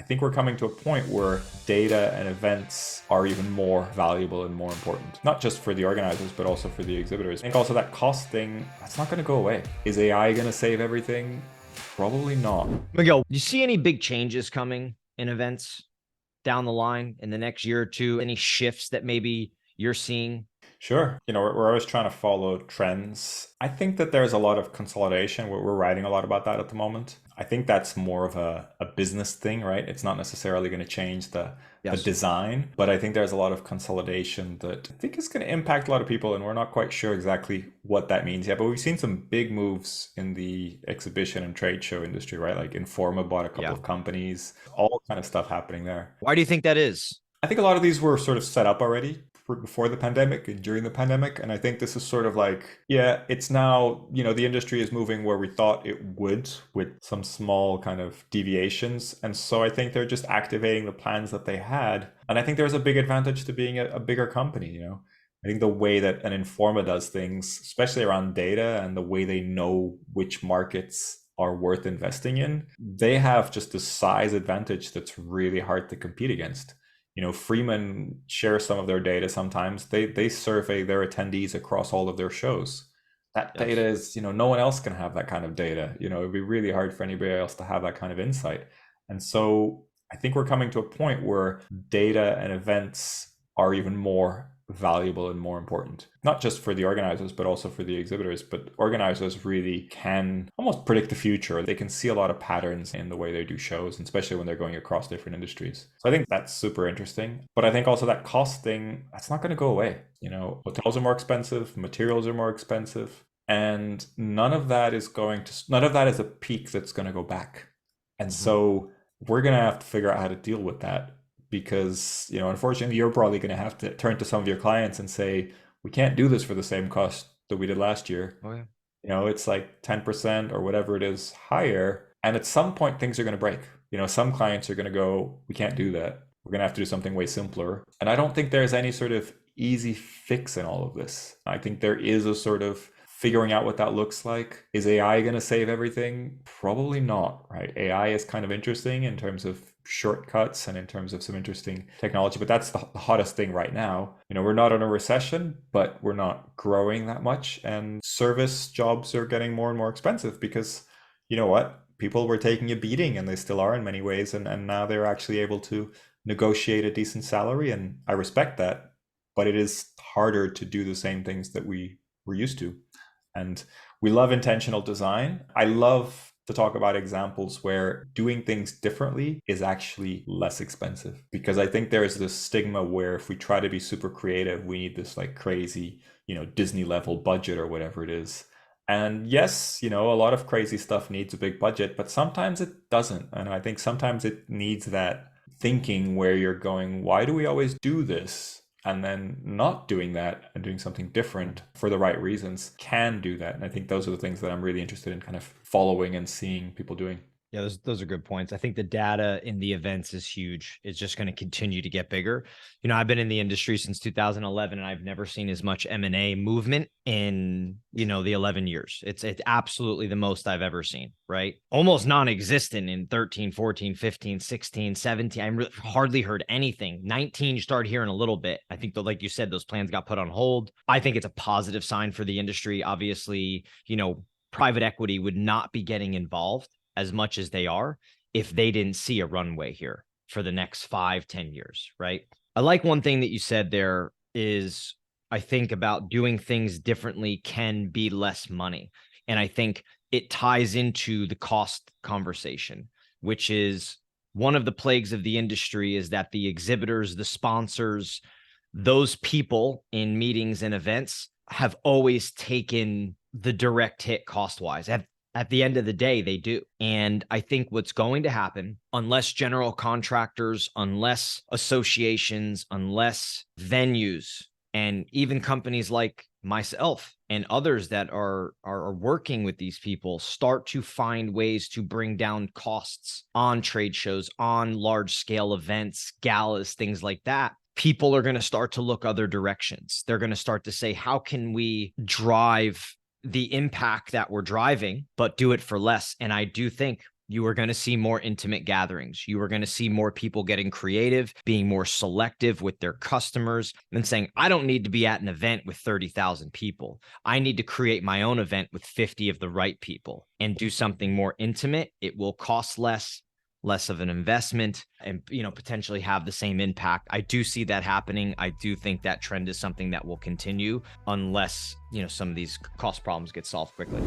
think we're coming to a point where data and events are even more valuable and more important, not just for the organizers, but also for the exhibitors. I think also that cost thing, that's not going to go away. Is AI going to save everything? Probably not. Miguel, do you see any big changes coming in events down the line in the next year or two? Any shifts that maybe you're seeing? Sure. We're always trying to follow trends. I think that there's a lot of consolidation. We're writing a lot about that at the moment. I think that's more of a business thing, right? It's not necessarily going to change the Yes. design, but I think there's a lot of consolidation that I think is going to impact a lot of people, and we're not quite sure exactly what that means yet. But we've seen some big moves in the exhibition and trade show industry, right? Like Informa bought a couple Yeah. of companies, all kind of stuff happening there. Why do you think that is? I think a lot of these were sort of set up already before the pandemic and during the pandemic. And I think this is sort of like, yeah, it's now, the industry is moving where we thought it would with some small kind of deviations. And so I think they're just activating the plans that they had. And I think there's a big advantage to being a bigger company. I think the way that an Informa does things, especially around data and the way they know which markets are worth investing in, they have just a size advantage that's really hard to compete against. Freeman shares some of their data sometimes. They survey their attendees across all of their shows. That Yes. data is, no one else can have that kind of data. It'd be really hard for anybody else to have that kind of insight. And so I think we're coming to a point where data and events are even more valuable and more important, not just for the organizers, but also for the exhibitors. But organizers really can almost predict the future. They can see a lot of patterns in the way they do shows, and especially when they're going across different industries. So I think that's super interesting. But I think also that cost thing, that's not going to go away. Hotels are more expensive, materials are more expensive, and none of that is a peak that's going to go back. And Mhm. so we're going to have to figure out how to deal with that, because unfortunately you're probably going to have to turn to some of your clients and say, we can't do this for the same cost that we did last year. Oh, yeah. It's like 10% or whatever it is higher, and at some point things are going to break. Some clients are going to go, we can't do that, we're going to have to do something way simpler. And I don't think there's any sort of easy fix in all of this. I think there is a sort of figuring out what that looks like. Is AI going to save everything? Probably not, right? AI is kind of interesting in terms of shortcuts and in terms of some interesting technology, but that's the hottest thing right now. We're not in a recession, but we're not growing that much, and service jobs are getting more and more expensive because you know what? People were taking a beating, and they still are in many ways, and now they're actually able to negotiate a decent salary, and I respect that, but it is harder to do the same things that we were used to. And we love intentional design. I love to talk about examples where doing things differently is actually less expensive, because I think there is this stigma where if we try to be super creative, we need this like crazy, Disney level budget or whatever it is. And yes, a lot of crazy stuff needs a big budget, but sometimes it doesn't. And I think sometimes it needs that thinking where you're going, why do we always do this? And then not doing that and doing something different for the right reasons can do that. And I think those are the things that I'm really interested in kind of following and seeing people doing. Yeah, those are good points. I think the data in the events is huge. It's just going to continue to get bigger. I've been in the industry since 2011, and I've never seen as much M&A movement in, the 11 years. It's absolutely the most I've ever seen, right? Almost non-existent in 13, 14, 15, 16, 17. I hardly heard anything. 19, you started hearing a little bit. I think that, like you said, those plans got put on hold. I think it's a positive sign for the industry. Obviously, private equity would not be getting involved as much as they are if they didn't see a runway here for the next 5-10 years, right? I like one thing that you said there is, I think about doing things differently can be less money. And I think it ties into the cost conversation, which is one of the plagues of the industry is that the exhibitors, the sponsors, those people in meetings and events have always taken the direct hit cost wise. At the end of the day, they do. And I think what's going to happen, unless general contractors, unless associations, unless venues, and even companies like myself and others that are working with these people start to find ways to bring down costs on trade shows, on large scale events, galas, things like that, people are going to start to look other directions. They're going to start to say, how can we drive the impact that we're driving, but do it for less? And I do think You are going to see more intimate gatherings. You are going to see more people getting creative, being more selective with their customers, and saying, I don't need to be at an event with 30,000 people. I need to create my own event with 50 of the right people and do something more intimate. It will cost less of an investment, and potentially have the same impact. I do see that happening. I do think that trend is something that will continue unless some of these cost problems get solved quickly.